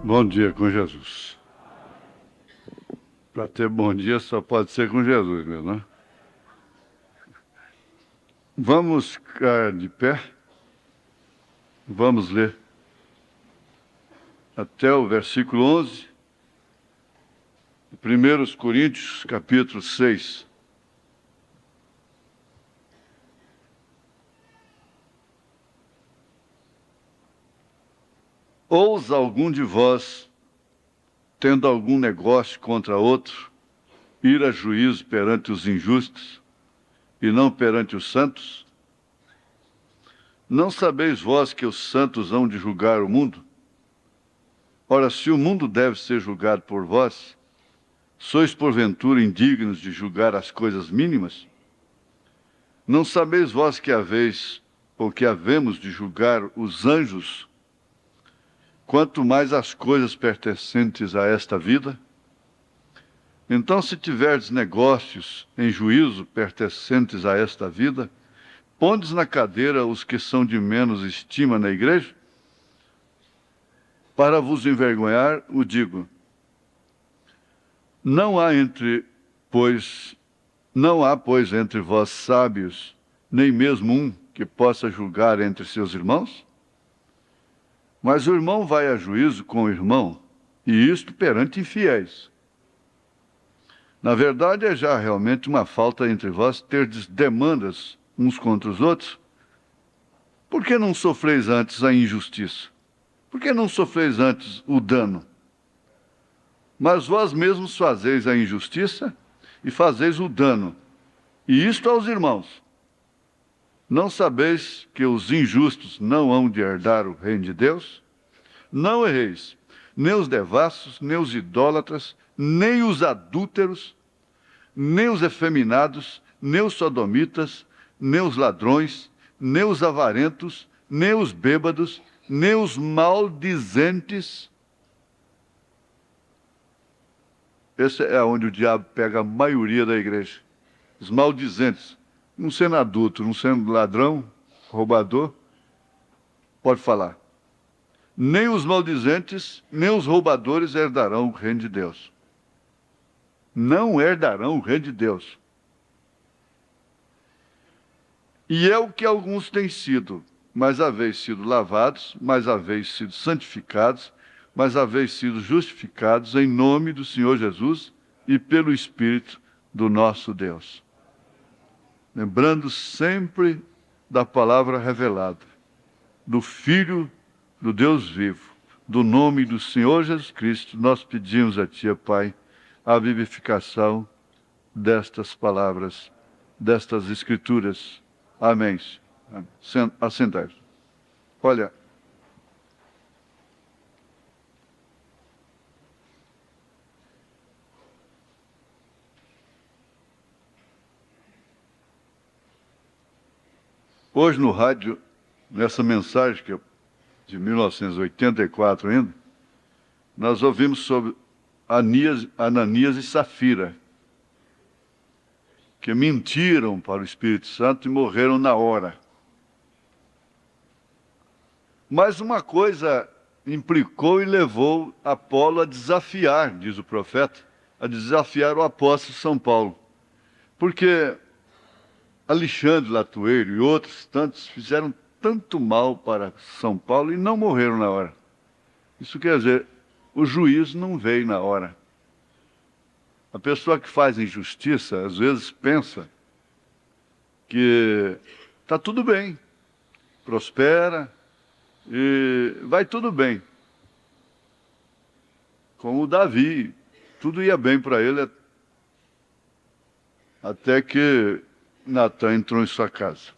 Bom dia com Jesus. Para ter bom dia só pode ser com Jesus mesmo, né? Vamos ficar de pé. Vamos ler até o versículo 11. 1 Coríntios, capítulo 6. Ousa algum de vós, tendo algum negócio contra outro, ir a juízo perante os injustos e não perante os santos? Não sabeis vós que os santos hão de julgar o mundo? Ora, se o mundo deve ser julgado por vós, sois porventura indignos de julgar as coisas mínimas? Não sabeis vós que haveis, ou que havemos de julgar os anjos, quanto mais as coisas pertencentes a esta vida? Então, se tiverdes negócios em juízo pertencentes a esta vida, pondes na cadeira os que são de menos estima na igreja? Para vos envergonhar, o digo. Não há, pois, entre vós sábios, nem mesmo um que possa julgar entre seus irmãos? Mas o irmão vai a juízo com o irmão, e isto perante infiéis. Na verdade, é já realmente uma falta entre vós terdes demandas uns contra os outros. Por que não sofreis antes a injustiça? Por que não sofreis antes o dano? Mas vós mesmos fazeis a injustiça e fazeis o dano, e isto aos irmãos. Não sabeis que os injustos não hão de herdar o reino de Deus? Não erreis, nem os devassos, nem os idólatras, nem os adúlteros, nem os efeminados, nem os sodomitas, nem os ladrões, nem os avarentos, nem os bêbados, nem os maldizentes. Esse é onde o diabo pega a maioria da igreja. Os maldizentes, não sendo adulto, não sendo ladrão, roubador, pode falar. Nem os maldizentes, nem os roubadores herdarão o reino de Deus. Não herdarão o reino de Deus. E é o que alguns têm sido, mas haveis sido lavados, mas haveis sido santificados, mas haveis sido justificados em nome do Senhor Jesus e pelo Espírito do nosso Deus. Lembrando sempre da palavra revelada, do Filho do Deus vivo, do nome do Senhor Jesus Cristo, nós pedimos a Ti, Pai, a vivificação destas palavras, destas Escrituras. Amém. Assentai-vos. Olha, hoje no rádio, nessa mensagem que é de 1984 ainda, nós ouvimos sobre Ananias e Safira, que mentiram para o Espírito Santo e morreram na hora. Mas uma coisa implicou e levou Apolo a desafiar, diz o profeta, a desafiar o apóstolo São Paulo. Porque Alexandre Latueiro e outros tantos fizeram tanto mal para São Paulo e não morreram na hora. Isso quer dizer, o juízo não veio na hora. A pessoa que faz injustiça, às vezes pensa que está tudo bem, prospera e vai tudo bem. Como o Davi, tudo ia bem para ele até que Natan entrou em sua casa.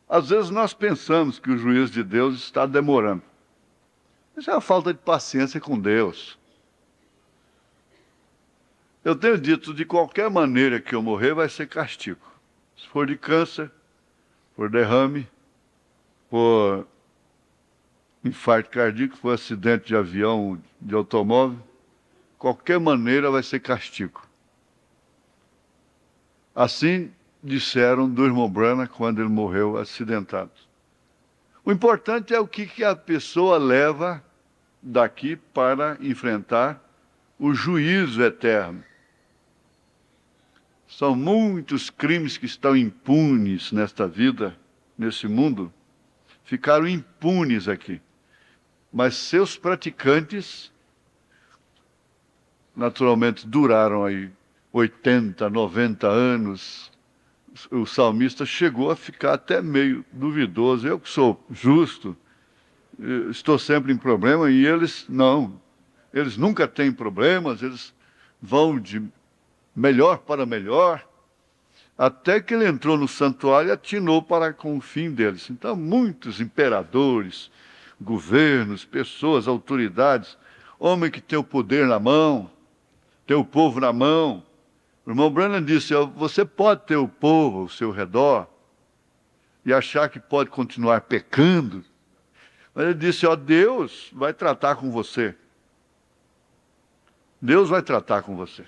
Às vezes nós pensamos que o juízo de Deus está demorando. Isso é uma falta de paciência com Deus. Eu tenho dito, de qualquer maneira que eu morrer, vai ser castigo. Se for de câncer, por derrame, por infarto cardíaco, for acidente de avião, de automóvel, qualquer maneira vai ser castigo. Assim disseram do irmão Branham quando ele morreu acidentado. O importante é o que a pessoa leva daqui para enfrentar o juízo eterno. São muitos crimes que estão impunes nesta vida, nesse mundo, ficaram impunes aqui. Mas seus praticantes, naturalmente, duraram aí 80, 90 anos. O salmista chegou a ficar até meio duvidoso. Eu que sou justo, estou sempre em problema, e eles não. Eles nunca têm problemas, eles vão de melhor para melhor, até que ele entrou no santuário e atinou para com o fim deles. Então, muitos imperadores, governos, pessoas, autoridades, homem que tem o poder na mão, tem o povo na mão. O irmão Branham disse, você pode ter o povo ao seu redor e achar que pode continuar pecando, mas ele disse, Deus vai tratar com você. Deus vai tratar com você.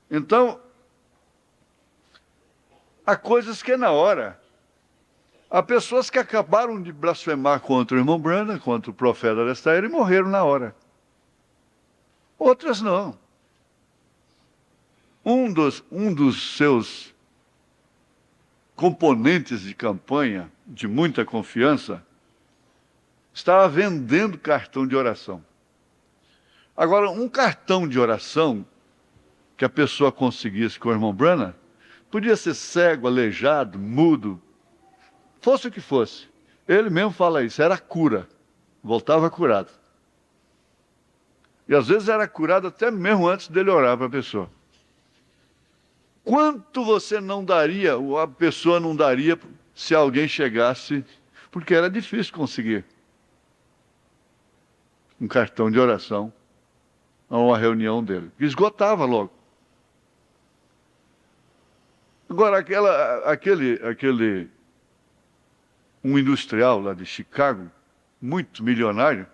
Então, há coisas que é na hora. Há pessoas que acabaram de blasfemar contra o irmão Branham, contra o profeta desta era, e morreram na hora. Outras não. Um dos seus componentes de campanha, de muita confiança, estava vendendo cartão de oração. Agora, um cartão de oração que a pessoa conseguisse com o irmão Branham, podia ser cego, aleijado, mudo, fosse o que fosse. Ele mesmo fala isso, era cura, voltava curado. E às vezes era curado até mesmo antes dele orar para a pessoa. Quanto você não daria, ou a pessoa não daria, se alguém chegasse, porque era difícil conseguir um cartão de oração a uma reunião dele. Esgotava logo. Agora, um industrial lá de Chicago, muito milionário,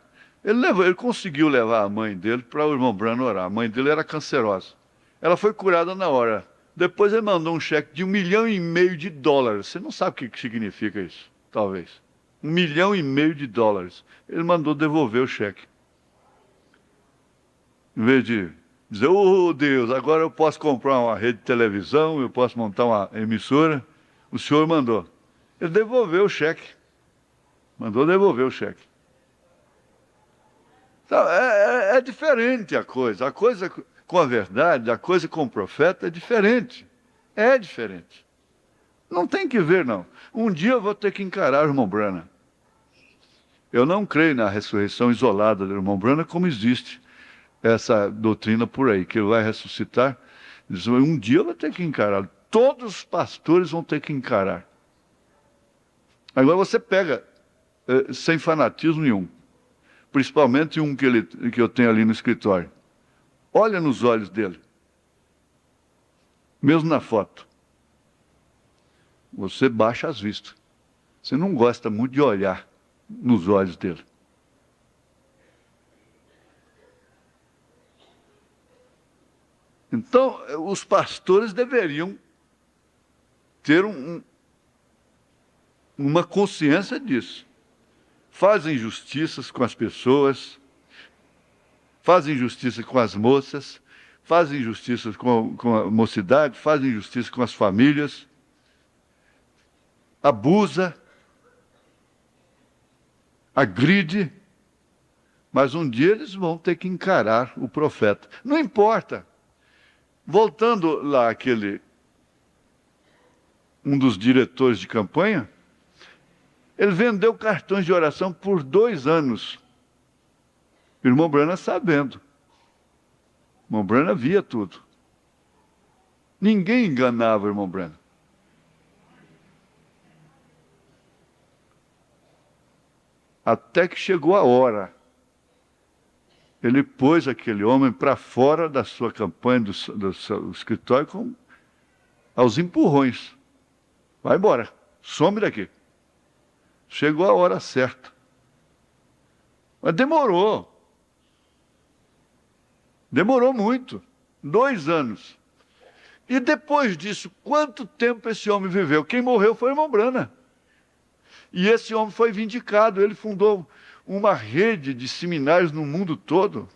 ele conseguiu levar a mãe dele para o irmão Branham orar. A mãe dele era cancerosa. Ela foi curada na hora. Depois ele mandou um cheque de $1,5 milhão. Você não sabe o que significa isso, talvez. $1,5 milhão. Ele mandou devolver o cheque. Em vez de dizer, Deus, agora eu posso comprar uma rede de televisão, eu posso montar uma emissora. O senhor mandou. Ele devolveu o cheque. Mandou devolver o cheque. Então, é diferente a coisa. A coisa com a verdade, a coisa com o profeta é diferente. É diferente. Não tem que ver, não. Um dia eu vou ter que encarar o irmão Branham. Eu não creio na ressurreição isolada do irmão Branham, como existe essa doutrina por aí, que ele vai ressuscitar. Um dia eu vou ter que encarar. Todos os pastores vão ter que encarar. Agora você pega, sem fanatismo nenhum, principalmente um que eu tenho ali no escritório. Olha nos olhos dele. Mesmo na foto. Você baixa as vistas. Você não gosta muito de olhar nos olhos dele. Então, os pastores deveriam ter uma consciência disso. Fazem justiças com as pessoas, fazem justiça com as moças, fazem justiça com a mocidade, fazem justiça com as famílias, abusa, agride, mas um dia eles vão ter que encarar o profeta. Não importa. Voltando lá um dos diretores de campanha, ele vendeu cartões de oração por 2 anos. O irmão Branham sabendo. O irmão Branham via tudo. Ninguém enganava o irmão Branham. Até que chegou a hora. Ele pôs aquele homem para fora da sua campanha, do seu escritório, aos empurrões. Vai embora, some daqui. Chegou a hora certa. Mas demorou. Demorou muito. 2 anos. E depois disso, quanto tempo esse homem viveu? Quem morreu foi o irmão Branham. E esse homem foi vindicado. Ele fundou uma rede de seminários no mundo todo,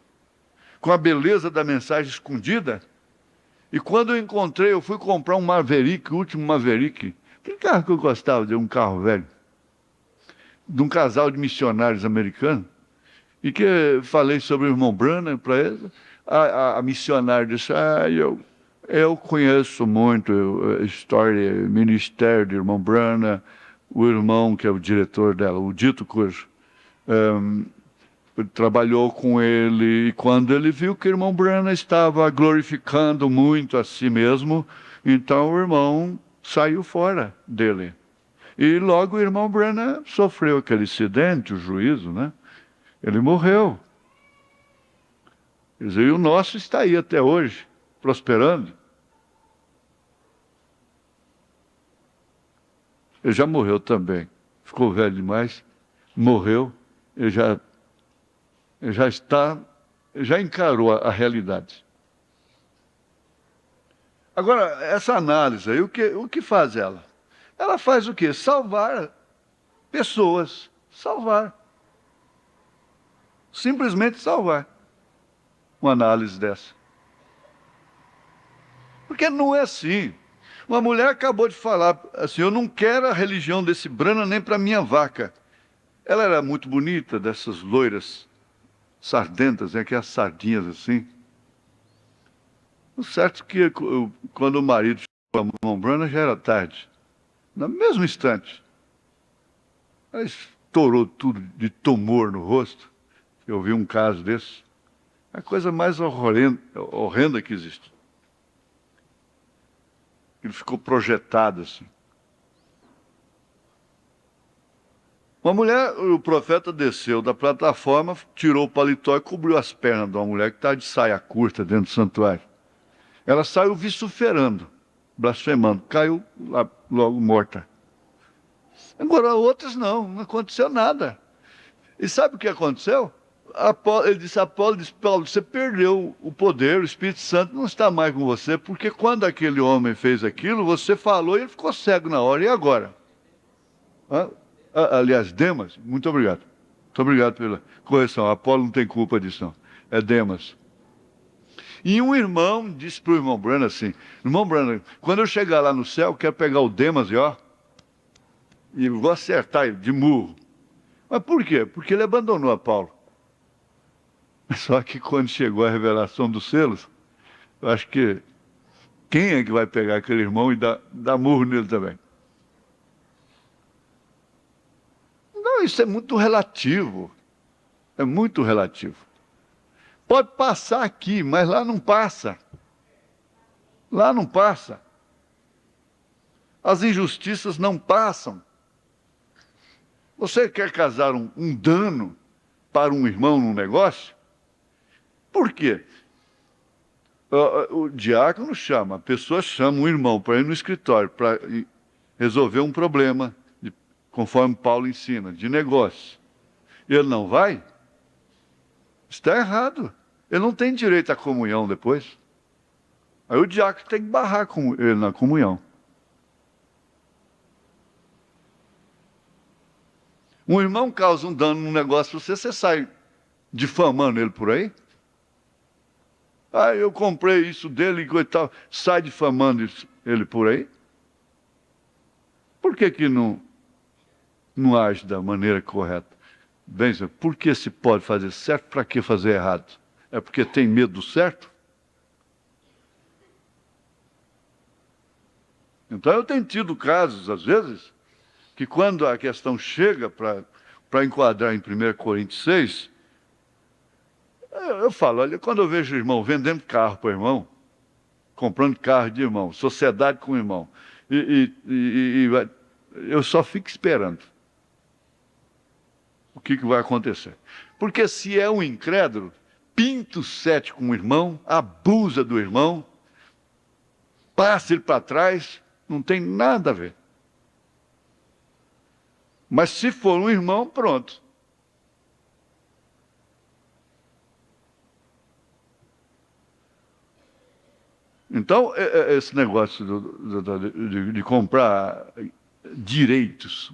com a beleza da mensagem escondida. E quando eu encontrei, eu fui comprar um Maverick, o último Maverick, aquele carro que eu gostava de um carro velho, de um casal de missionários americanos, e que falei sobre o irmão Branham para eles. A missionária disse, eu conheço muito a história, ministério do irmão Branham, o irmão que é o diretor dela, o dito cujo, trabalhou com ele, e quando ele viu que o irmão Branham estava glorificando muito a si mesmo, então o irmão saiu fora dele. E logo o irmão Branham sofreu aquele acidente, o juízo, né? Ele morreu. Quer dizer, e o nosso está aí até hoje, prosperando. Ele já morreu também. Ficou velho demais, morreu, ele já encarou a realidade. Agora, essa análise aí, o que faz ela? Ela faz o quê? Salvar pessoas. Salvar. Simplesmente salvar. Uma análise dessa. Porque não é assim. Uma mulher acabou de falar assim, eu não quero a religião desse Branham nem para minha vaca. Ela era muito bonita, dessas loiras sardentas, né, aquelas sardinhas assim. O certo é que quando o marido chegou a irmão Branham já era tarde. No mesmo instante. Ela estourou tudo de tumor no rosto. Eu vi um caso desse. A coisa mais horrenda que existe. Ele ficou projetado assim. Uma mulher, o profeta desceu da plataforma, tirou o paletó e cobriu as pernas de uma mulher que estava de saia curta dentro do santuário. Ela saiu vociferando, blasfemando, caiu lá, logo morta. Agora, outras não aconteceu nada. E sabe o que aconteceu? Ele disse, Paulo, você perdeu o poder, o Espírito Santo não está mais com você, porque quando aquele homem fez aquilo, você falou e ele ficou cego na hora. E agora? Aliás, Demas, muito obrigado. Muito obrigado pela correção. Apolo não tem culpa disso, não. É Demas. E um irmão disse para o irmão Branham assim, irmão Branham, quando eu chegar lá no céu, eu quero pegar o Demas e vou acertar ele de murro. Mas por quê? Porque ele abandonou a Paulo. Só que quando chegou a revelação dos selos, eu acho que quem é que vai pegar aquele irmão e dar murro nele também? Não, isso é muito relativo. É muito relativo. Pode passar aqui, mas lá não passa. Lá não passa. As injustiças não passam. Você quer causar um dano para um irmão num negócio? Por quê? O diácono chama, a pessoa chama um irmão para ir no escritório para resolver um problema, conforme Paulo ensina, de negócio. E ele não vai? Está errado. Ele não tem direito à comunhão depois. Aí o diácono tem que barrar com ele na comunhão. Um irmão causa um dano num negócio, você sai difamando ele por aí? Eu comprei isso dele e tal, sai difamando ele por aí? Por que não age da maneira correta? Bem, por que se pode fazer certo, para que fazer errado? É porque tem medo do certo? Então eu tenho tido casos, às vezes, que quando a questão chega para enquadrar em 1 Coríntios 6, eu falo, olha, quando eu vejo o irmão vendendo carro para o irmão, comprando carro de irmão, sociedade com o irmão, eu só fico esperando o que vai acontecer. Porque se é um incrédulo, pinta o sete com o irmão, abusa do irmão, passa ele para trás, não tem nada a ver. Mas se for um irmão, pronto. Então, esse negócio de comprar direitos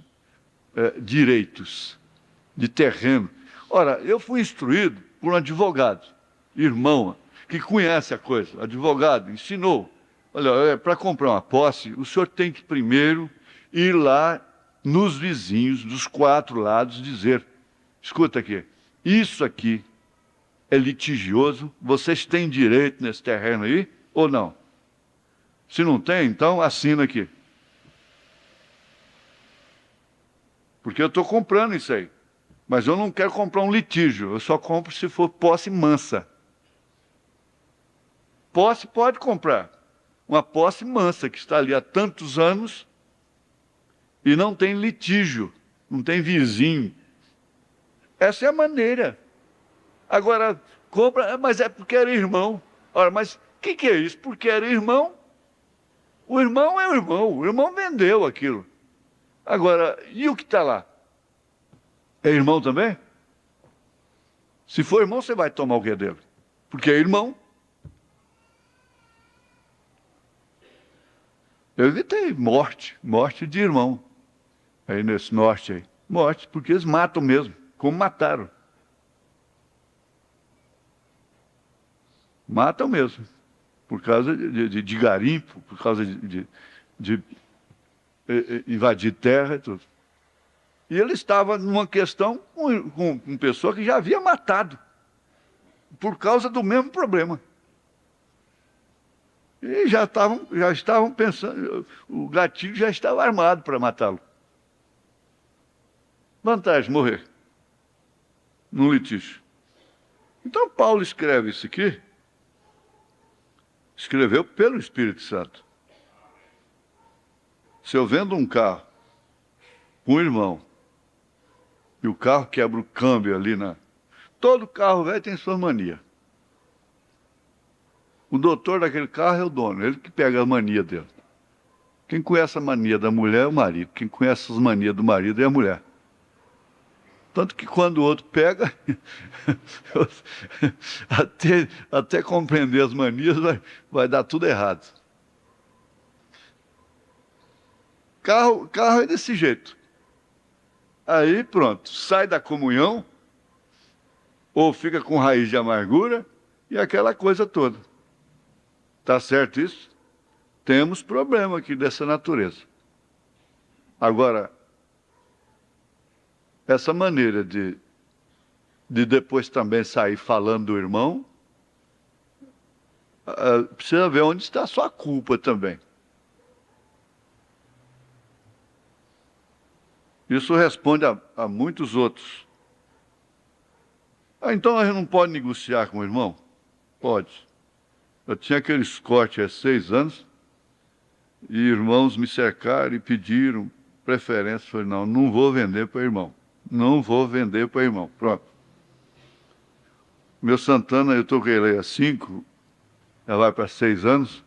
de terreno, Ora, eu fui instruído por um advogado, irmão, que conhece a coisa, advogado, ensinou. Olha, para comprar uma posse, o senhor tem que primeiro ir lá nos vizinhos, dos 4 lados, dizer: escuta aqui, isso aqui é litigioso, vocês têm direito nesse terreno aí ou não? Se não tem, então assina aqui. Porque eu estou comprando isso aí. Mas eu não quero comprar um litígio, eu só compro se for posse mansa. Posse pode comprar. Uma posse mansa, que está ali há tantos anos e não tem litígio, não tem vizinho. Essa é a maneira. Agora, compra, mas é porque era irmão. Ora, mas o que é isso? Porque era irmão? O irmão é o irmão vendeu aquilo. Agora, e o que está lá? É irmão também? Se for irmão, você vai tomar o que é dele. Porque é irmão. Eu evitei morte de irmão. Aí nesse norte aí. Morte, porque eles matam mesmo, como mataram. Matam mesmo. Por causa de garimpo, por causa de invadir terra e tudo. E ele estava numa questão com pessoa que já havia matado, por causa do mesmo problema. E já estavam pensando, o gatilho já estava armado para matá-lo. Vantagem, morrer. Num litígio. Então Paulo escreve isso aqui, escreveu pelo Espírito Santo. Se eu vendo um carro com um irmão, e o carro quebra o câmbio ali na... Todo carro velho tem sua mania. O doutor daquele carro é o dono, ele que pega a mania dele. Quem conhece a mania da mulher é o marido, quem conhece as manias do marido é a mulher. Tanto que quando o outro pega, até compreender as manias vai dar tudo errado. Carro é desse jeito. Aí pronto, sai da comunhão, ou fica com raiz de amargura, e aquela coisa toda. Tá certo isso? Temos problema aqui dessa natureza. Agora, essa maneira de depois também sair falando do irmão, precisa ver onde está a sua culpa também. Isso responde a muitos outros. Então a gente não pode negociar com o irmão? Pode. Eu tinha aqueles cortes há 6 anos, e irmãos me cercaram e pediram preferência. Eu falei, não vou vender para o irmão. Não vou vender para o irmão. Pronto. Meu Santana, eu toquei ele há 5, já vai para 6 anos.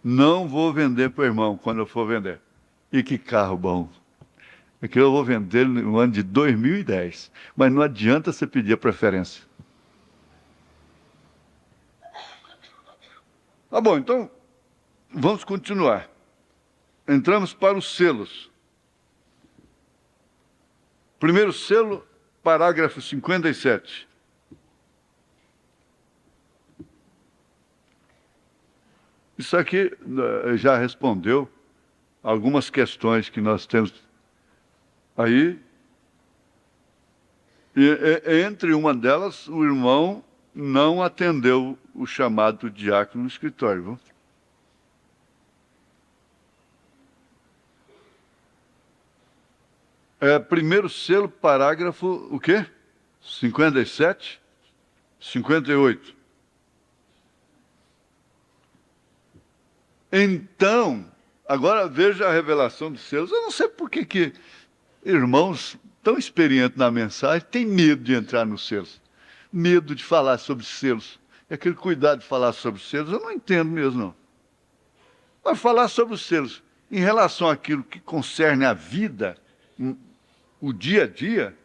Não vou vender para o irmão quando eu for vender. E que carro bom. Aquilo eu vou vender no ano de 2010. Mas não adianta você pedir a preferência. Tá bom, então vamos continuar. Entramos para os selos. Primeiro selo, parágrafo 57. Isso aqui já respondeu algumas questões que nós temos aí. E entre uma delas, o irmão não atendeu o chamado diácono no escritório. Viu? Primeiro selo, parágrafo, o quê? 57? 58. Então, agora veja a revelação dos selos. Eu não sei por que irmãos tão experientes na mensagem têm medo de entrar nos selos. Medo de falar sobre selos. E aquele cuidado de falar sobre selos, eu não entendo mesmo, não. Mas falar sobre os selos em relação àquilo que concerne a vida, o dia a dia,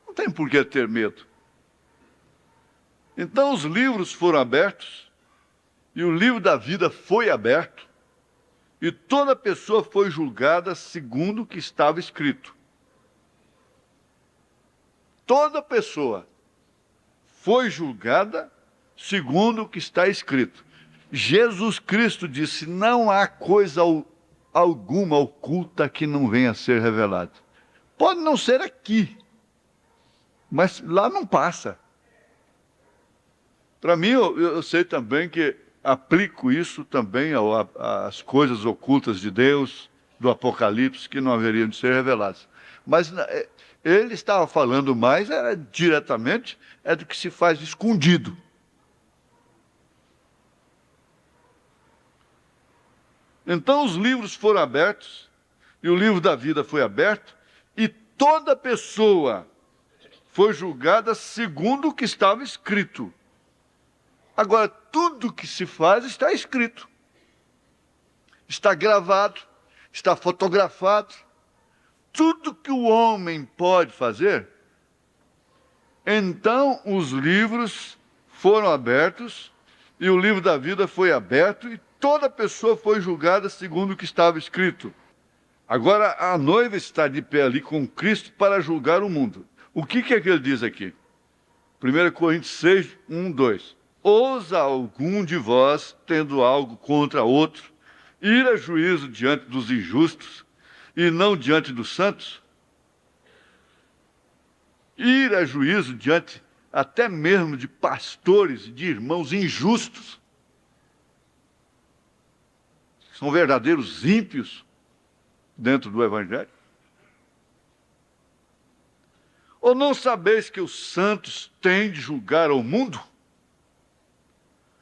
não tem por que ter medo. Então os livros foram abertos, e o livro da vida foi aberto, e toda pessoa foi julgada segundo o que estava escrito. toda pessoa foi julgada segundo o que está escrito. Jesus Cristo disse: não há coisa alguma oculta que não venha a ser revelada. Pode não ser aqui, mas lá não passa. Para mim, eu sei também que aplico isso também às coisas ocultas de Deus, do Apocalipse, que não haveriam de ser reveladas. Mas ele estava falando mais diretamente do que se faz escondido. Então os livros foram abertos, e o livro da vida foi aberto, e toda pessoa foi julgada segundo o que estava escrito. Agora, tudo que se faz está escrito, está gravado, está fotografado. Tudo que o homem pode fazer. Então, os livros foram abertos, e o livro da vida foi aberto, e toda pessoa foi julgada segundo o que estava escrito. Agora, a noiva está de pé ali com Cristo para julgar o mundo. O que é que ele diz aqui? 1 Coríntios 6, 1, 2. Ousa algum de vós, tendo algo contra outro, ir a juízo diante dos injustos e não diante dos santos? Ir a juízo diante até mesmo de pastores e de irmãos injustos. São verdadeiros ímpios dentro do Evangelho. Ou não sabeis que os santos têm de julgar ao mundo?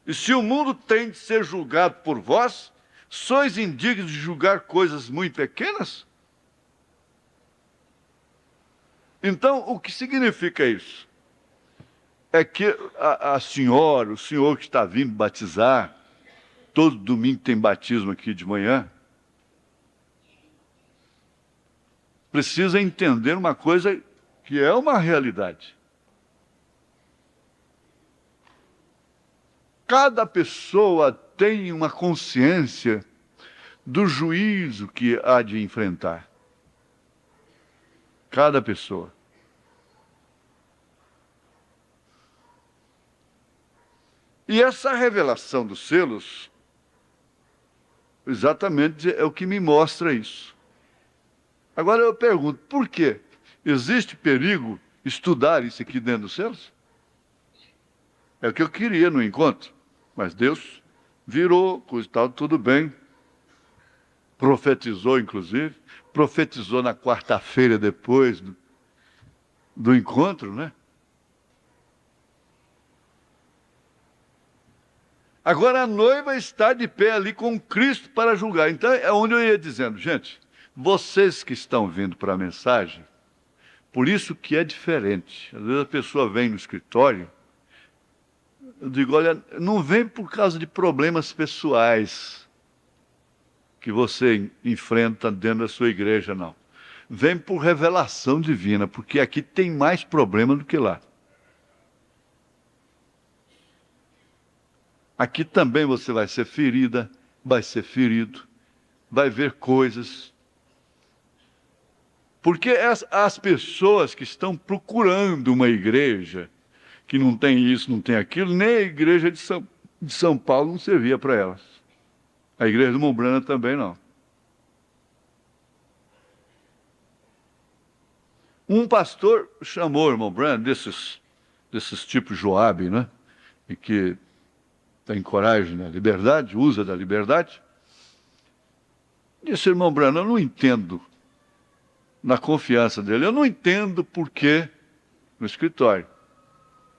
E se o mundo tem de ser julgado por vós, sois indignos de julgar coisas muito pequenas? Então, o que significa isso? É que a senhora, o senhor que está vindo batizar, todo domingo tem batismo aqui de manhã, precisa entender uma coisa que é uma realidade. Cada pessoa tem uma consciência do juízo que há de enfrentar. Cada pessoa. E essa revelação dos selos, exatamente é o que me mostra isso. Agora eu pergunto, por quê? Existe perigo estudar isso aqui dentro dos selos? É o que eu queria no encontro. Mas Deus virou, coisa e tal, tudo bem. Profetizou, inclusive. Profetizou na quarta-feira depois do encontro, né? Agora a noiva está de pé ali com Cristo para julgar. Então é onde eu ia dizendo, gente, vocês que estão vindo para a mensagem, por isso que é diferente. Às vezes a pessoa vem no escritório, eu digo, olha, não vem por causa de problemas pessoais que você enfrenta dentro da sua igreja, não. Vem por revelação divina, porque aqui tem mais problema do que lá. Aqui também você vai ser ferida, vai ser ferido, vai ver coisas. Porque as pessoas que estão procurando uma igreja que não tem isso, não tem aquilo, nem a igreja de São Paulo não servia para elas. A igreja do Mombrana também não. Um pastor chamou o irmão Branham, desses tipos Joabe, né? E que tem coragem na liberdade, usa da liberdade. Disse, irmão Branham, eu não entendo, na confiança dele, eu não entendo por que, no escritório,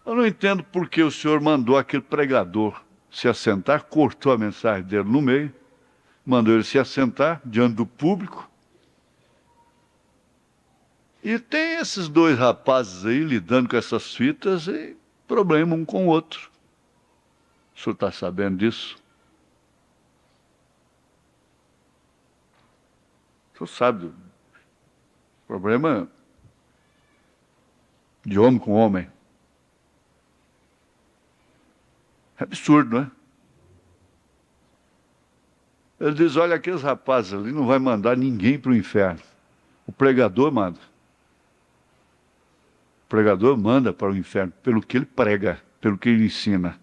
eu não entendo por que o senhor mandou aquele pregador se assentar, cortou a mensagem dele no meio, mandou ele se assentar diante do público. E tem esses dois rapazes aí lidando com essas fitas e problema um com o outro. O senhor está sabendo disso? O senhor sabe do problema de homem com homem. É absurdo, não é? Ele diz, olha, aqueles rapazes ali não vai mandar ninguém para o inferno. O pregador manda. pregador manda para o inferno pelo que ele prega, pelo que ele ensina.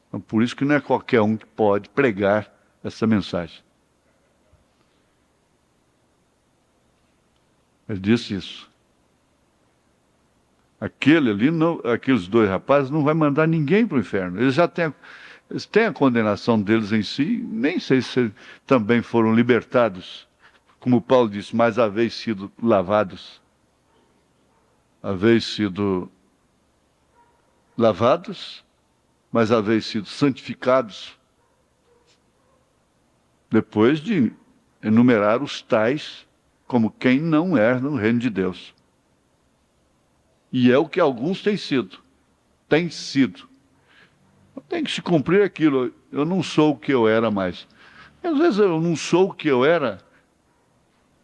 Então, por isso que não é qualquer um que pode pregar essa mensagem. Ele disse isso. Aqueles dois rapazes não vai mandar ninguém para o inferno. Eles têm a condenação deles em si, nem sei se também foram libertados. Como Paulo disse, mas haveis sido lavados. Haveis sido lavados, mas haveis sido santificados. Depois de enumerar os tais como quem não herda no reino de Deus. E é o que alguns têm sido. Têm sido. Tem que se cumprir aquilo. Eu não sou o que eu era mais. Às vezes eu não sou o que eu era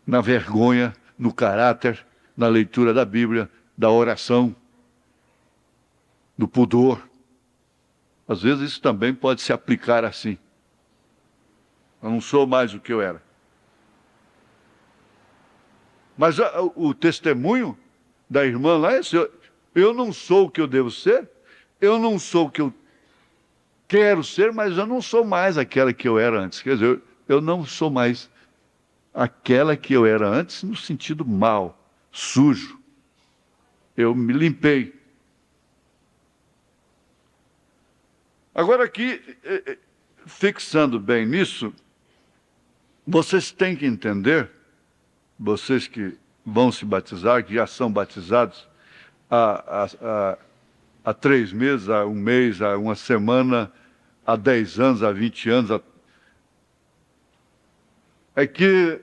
na vergonha, no caráter, na leitura da Bíblia, da oração, do pudor. Às vezes isso também pode se aplicar assim. Eu não sou mais o que eu era. Mas o testemunho da irmã lá é esse: eu não sou o que eu devo ser, eu não sou o que eu quero ser, mas eu não sou mais aquela que eu era antes. Quer dizer, eu não sou mais aquela que eu era antes no sentido mau, sujo. Eu me limpei. Agora aqui, fixando bem nisso, vocês têm que entender, vocês que vão se batizar, que já são batizados há 3 meses, há 1 mês, há 1 semana, há 10 anos, há 20 anos, é que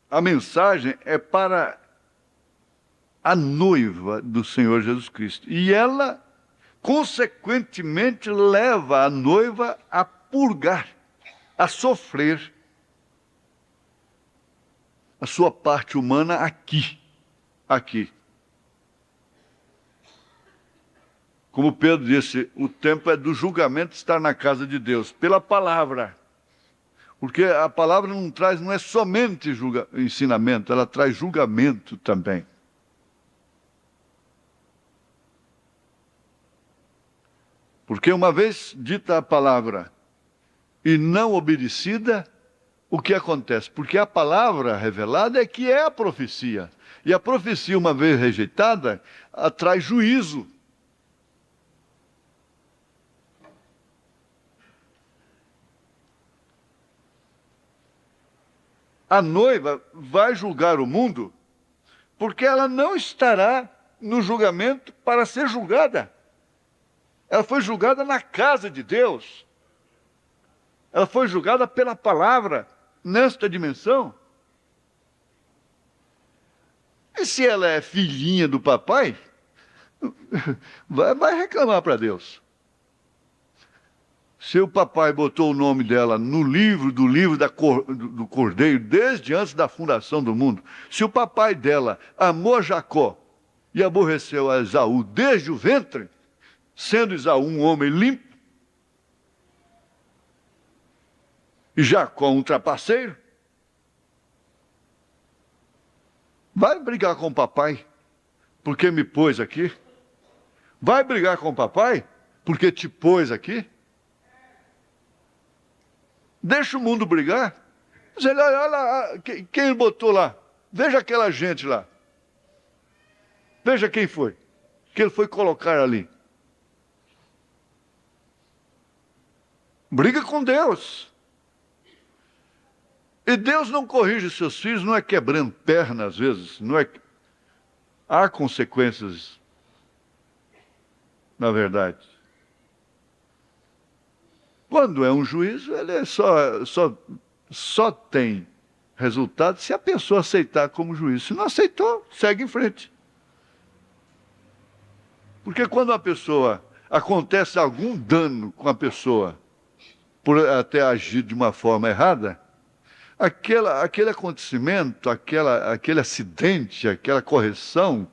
a mensagem é para a noiva do Senhor Jesus Cristo. E ela, consequentemente, leva a noiva a purgar, a sofrer a sua parte humana aqui. Como Pedro disse, o tempo é do julgamento estar na casa de Deus, pela palavra. Porque a palavra não é somente ensinamento, ela traz julgamento também. Porque uma vez dita a palavra e não obedecida, o que acontece? Porque a palavra revelada é que é a profecia. E a profecia, uma vez rejeitada, traz juízo. A noiva vai julgar o mundo porque ela não estará no julgamento para ser julgada. Ela foi julgada na casa de Deus. Ela foi julgada pela palavra nesta dimensão. E se ela é filhinha do papai, vai reclamar para Deus. Se o papai botou o nome dela no livro do Cordeiro, desde antes da fundação do mundo, se o papai dela amou Jacó e aborreceu a Esaú desde o ventre, sendo Esaú um homem limpo, e Jacó um trapaceiro, vai brigar com o papai porque me pôs aqui? Vai brigar com o papai porque te pôs aqui? Deixa o mundo brigar. Diz ele, olha lá, quem ele botou lá? Veja aquela gente lá. Veja quem foi, que ele foi colocar ali. Briga com Deus. E Deus não corrige seus filhos, não é quebrando perna às vezes, não é. Há consequências, na verdade. Quando é um juízo, ele só tem resultado se a pessoa aceitar como juízo. Se não aceitou, segue em frente. Porque quando acontece algum dano com a pessoa, por até agir de uma forma errada, aquele acontecimento, aquele acidente, aquela correção,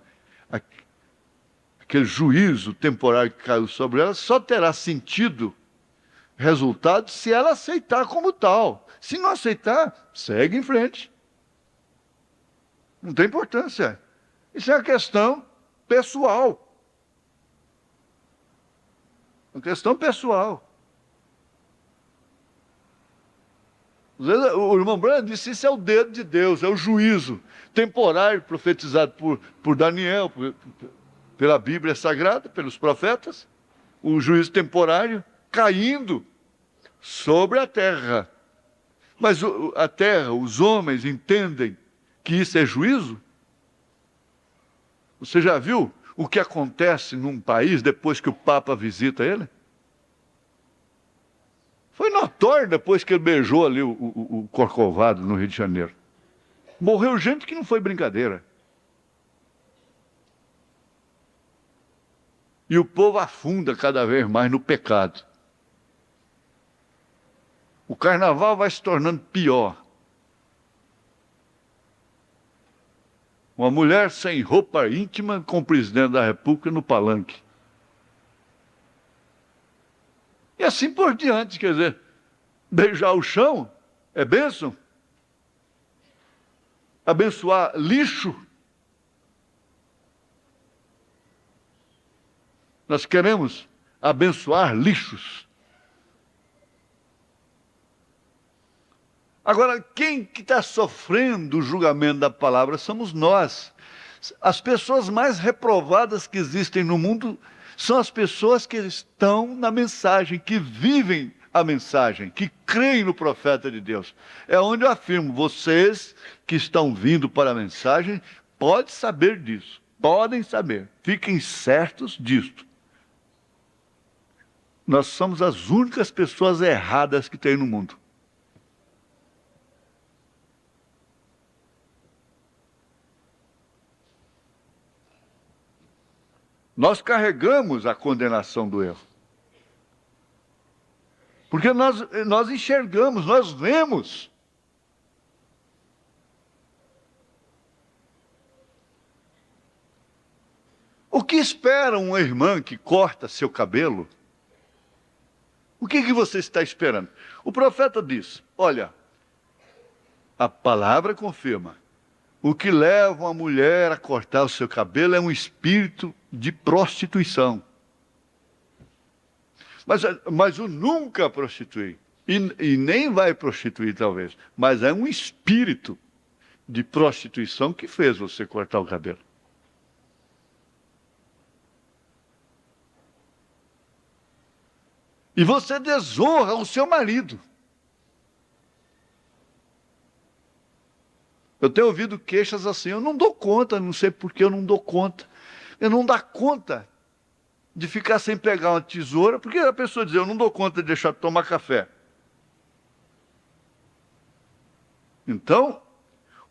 aquele juízo temporário que caiu sobre ela, só terá sentido resultado se ela aceitar como tal. Se não aceitar, segue em frente. Não tem importância. Isso é uma questão pessoal. Uma questão pessoal. Às vezes, o irmão Branham disse, isso é o dedo de Deus, é o juízo temporário profetizado por Daniel, pela Bíblia Sagrada, pelos profetas. O juízo temporário caindo sobre a terra. Mas a terra, os homens entendem que isso é juízo? Você já viu o que acontece num país depois que o Papa visita ele? Foi notório depois que ele beijou ali o Corcovado no Rio de Janeiro. Morreu gente que não foi brincadeira. E o povo afunda cada vez mais no pecado. O carnaval vai se tornando pior. Uma mulher sem roupa íntima com o presidente da República no palanque. E assim por diante, quer dizer, beijar o chão é bênção. Abençoar lixo. Nós queremos abençoar lixos. Agora, quem que está sofrendo o julgamento da palavra somos nós. As pessoas mais reprovadas que existem no mundo são as pessoas que estão na mensagem, que vivem a mensagem, que creem no profeta de Deus. É onde eu afirmo, vocês que estão vindo para a mensagem, podem saber disso, podem saber, fiquem certos disto. Nós somos as únicas pessoas erradas que tem no mundo. Nós carregamos a condenação do erro. Porque nós enxergamos, nós vemos. O que espera uma irmã que corta seu cabelo? O que você está esperando? O profeta diz, olha, a palavra confirma, o que leva uma mulher a cortar o seu cabelo é um espírito de prostituição. Mas eu nunca prostituí, e nem vai prostituir talvez, mas é um espírito de prostituição que fez você cortar o cabelo. E você desonra o seu marido. Eu tenho ouvido queixas assim, eu não dou conta, não sei por que eu não dou conta. Eu não dou conta de ficar sem pegar uma tesoura, porque a pessoa diz, eu não dou conta de deixar de tomar café. Então,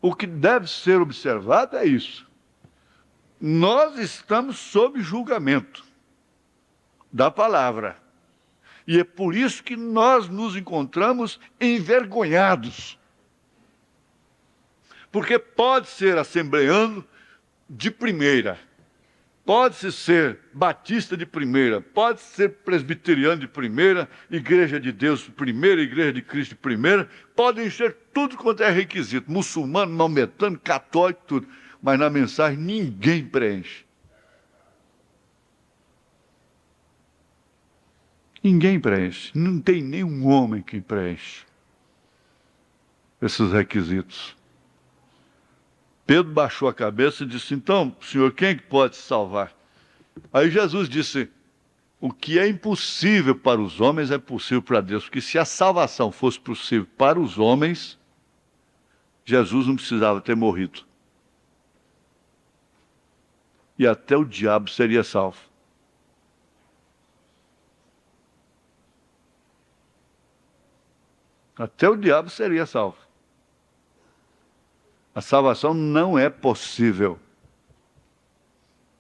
o que deve ser observado é isso. Nós estamos sob julgamento da palavra. E é por isso que nós nos encontramos envergonhados. Porque pode ser assembleano de primeira, pode ser batista de primeira, pode ser presbiteriano de primeira, igreja de Deus de primeira, igreja de Cristo de primeira, podem ser tudo quanto é requisito, muçulmano, maometano, católico, tudo. Mas na mensagem ninguém preenche. Ninguém preenche, não tem nenhum homem que preenche esses requisitos. Pedro baixou a cabeça e disse, então, Senhor, quem é que pode se salvar? Aí Jesus disse, o que é impossível para os homens é possível para Deus, porque se a salvação fosse possível para os homens, Jesus não precisava ter morrido. E até o diabo seria salvo. Até o diabo seria salvo. A salvação não é possível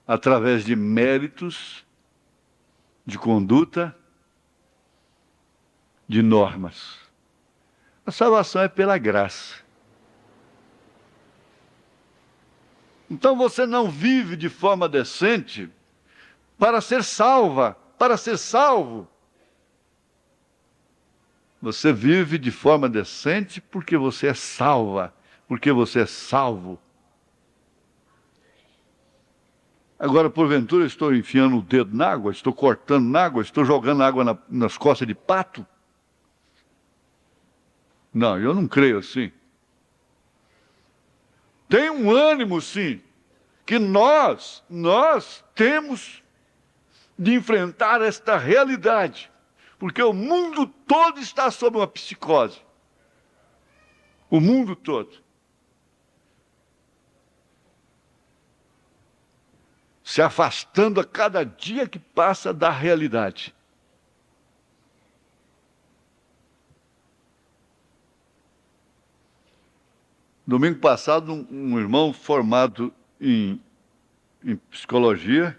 através de méritos, de conduta, de normas. A salvação é pela graça. Então você não vive de forma decente para ser salva, para ser salvo. Você vive de forma decente porque você é salva, porque você é salvo. Agora, porventura, estou enfiando o dedo na água, estou cortando na água, estou jogando água nas costas de pato? Não, eu não creio assim. Tem um ânimo, sim, que nós temos de enfrentar esta realidade, porque o mundo todo está sob uma psicose. O mundo todo. Se afastando a cada dia que passa da realidade. Domingo passado, um irmão formado em psicologia,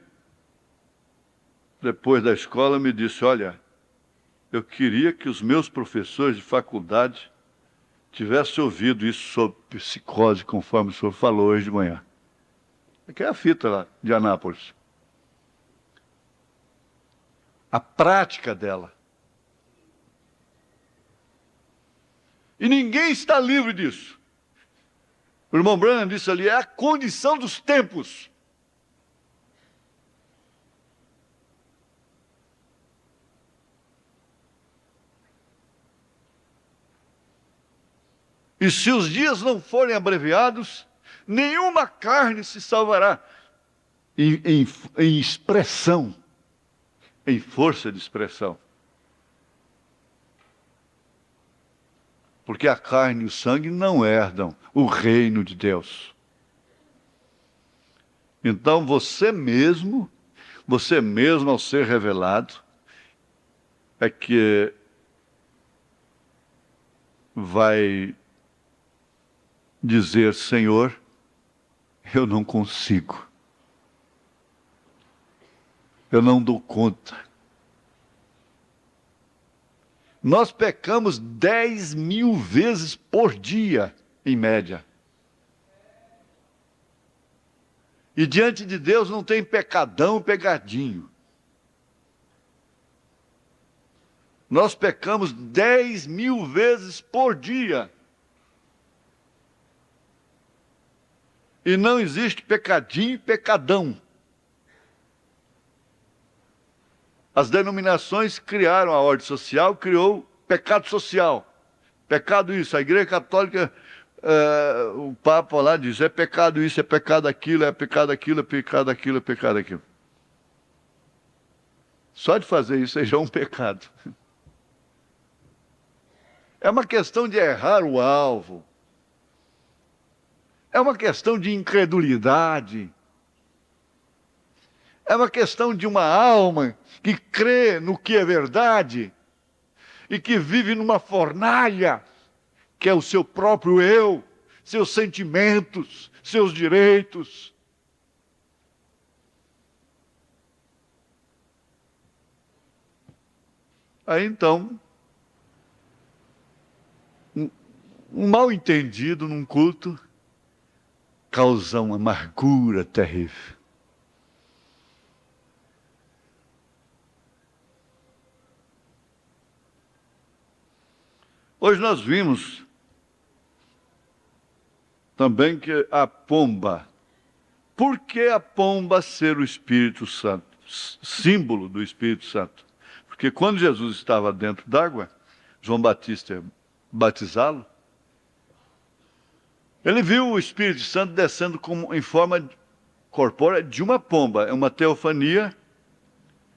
depois da escola, me disse: olha, eu queria que os meus professores de faculdade tivessem ouvido isso sobre psicose, conforme o senhor falou hoje de manhã. Aqui é a fita lá de Anápolis. A prática dela. E ninguém está livre disso. O irmão Branham disse ali, é a condição dos tempos. E se os dias não forem abreviados, nenhuma carne se salvará. Em expressão, em força de expressão. Porque a carne e o sangue não herdam o reino de Deus. Então você mesmo ao ser revelado, é que vai dizer: Senhor, eu não consigo. Eu não dou conta. Nós pecamos 10.000 vezes por dia, em média. E diante de Deus não tem pecadão, pegadinho. Nós pecamos 10.000 vezes por dia. E não existe pecadinho e pecadão. As denominações criaram a ordem social, criou pecado social. Pecado isso. A Igreja Católica, o Papa lá diz, é pecado isso, é pecado aquilo, é pecado aquilo, é pecado aquilo, é pecado aquilo. Só de fazer isso é já um pecado. É uma questão de errar o alvo. É uma questão de incredulidade. É uma questão de uma alma que crê no que é verdade e que vive numa fornalha, que é o seu próprio eu, seus sentimentos, seus direitos. Aí então, um mal entendido num culto causa uma amargura terrível. Hoje nós vimos também que a pomba, por que a pomba ser o Espírito Santo? Símbolo do Espírito Santo. Porque quando Jesus estava dentro d'água, João Batista ia batizá-lo, ele viu o Espírito Santo descendo em forma corpórea de uma pomba. É uma teofania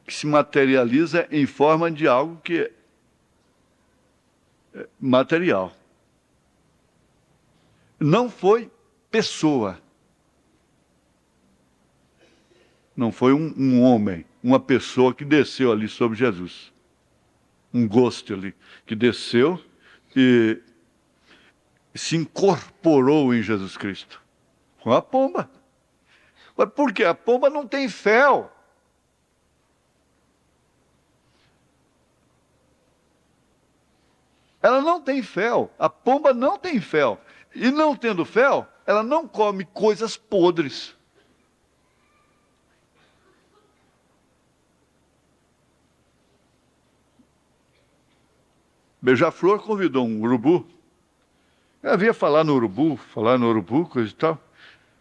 que se materializa em forma de algo que é material. Não foi pessoa. Não foi um homem, uma pessoa que desceu ali sobre Jesus. Um gosto ali, que desceu e se incorporou em Jesus Cristo. Foi uma pomba. Mas por quê? A pomba não tem fel. Ela não tem fel. A pomba não tem fel. E não tendo fel, ela não come coisas podres. Beija-Flor convidou um urubu. Ela havia falar no urubu, coisa e tal.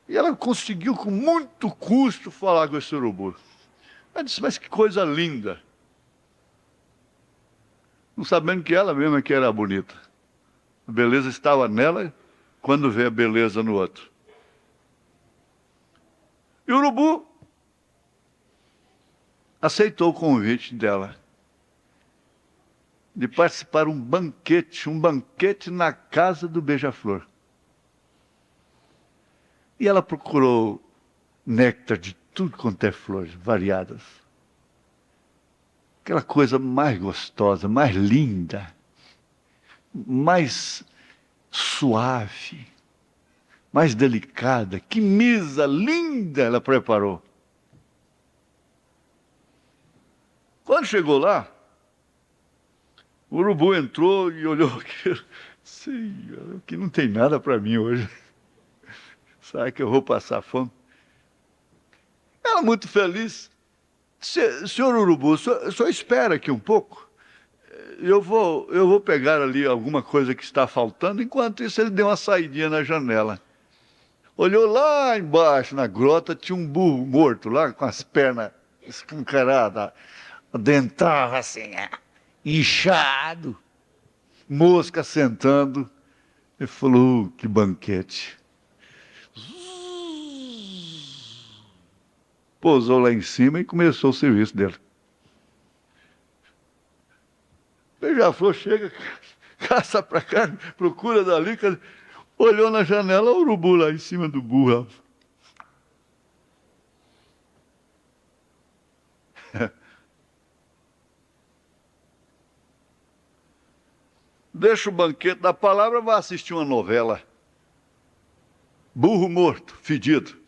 E ela conseguiu, com muito custo, falar com esse urubu. Ela disse, mas que coisa linda. Não sabendo que ela mesma que era bonita. A beleza estava nela quando vê a beleza no outro. E o urubu aceitou o convite dela de participar de um banquete na casa do Beija-Flor. E ela procurou néctar de tudo quanto é flores, variadas. Aquela coisa mais gostosa, mais linda, mais suave, mais delicada. Que mesa linda ela preparou. Quando chegou lá, o urubu entrou e olhou aquilo. Senhor, que não tem nada para mim hoje. Sabe que eu vou passar fome? Ela muito feliz. Senhor urubu, o senhor espera aqui um pouco? Eu vou pegar ali alguma coisa que está faltando. Enquanto isso, ele deu uma saidinha na janela. Olhou lá embaixo, na grota, tinha um burro morto lá, com as pernas escancaradas, dentava assim, inchado, mosca sentando. Ele falou, que banquete. Pousou lá em cima e começou o serviço dele. Beija-Flor chega, caça pra cá, procura dali, olhou na janela, o urubu lá em cima do burro. Deixa o banquete da palavra, vai assistir uma novela. Burro morto, fedido.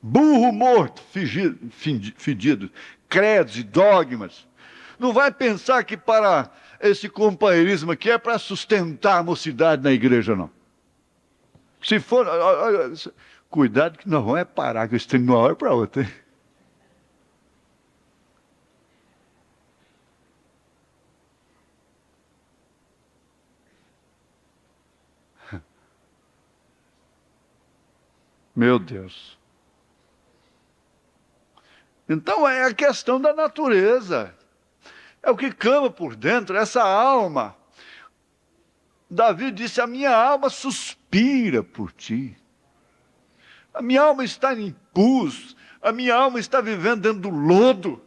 Burro morto, fedido, credos e dogmas. Não vai pensar que para esse companheirismo aqui é para sustentar a mocidade na igreja, não. Se for, olha, cuidado que nós vamos parar com esse trem de uma hora para outra, hein? Meu Deus. Então é a questão da natureza. É o que clama por dentro, essa alma. Davi disse, a minha alma suspira por ti. A minha alma está em pus, a minha alma está vivendo dentro do lodo.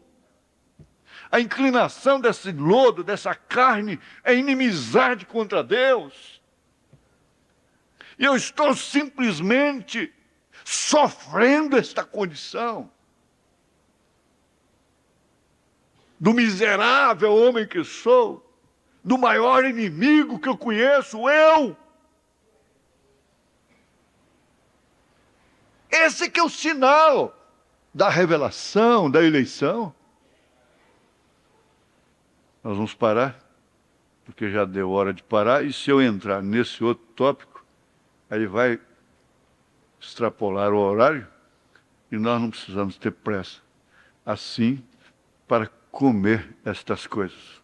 A inclinação desse lodo, dessa carne, é inimizade contra Deus. E eu estou simplesmente sofrendo esta condição. Do miserável homem que sou, do maior inimigo que eu conheço, eu. Esse que é o sinal da revelação, da eleição. Nós vamos parar, porque já deu hora de parar, e se eu entrar nesse outro tópico, aí vai extrapolar o horário, e nós não precisamos ter pressa, assim, para comer estas coisas.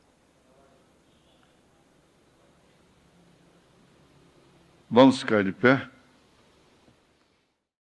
Vamos ficar de pé?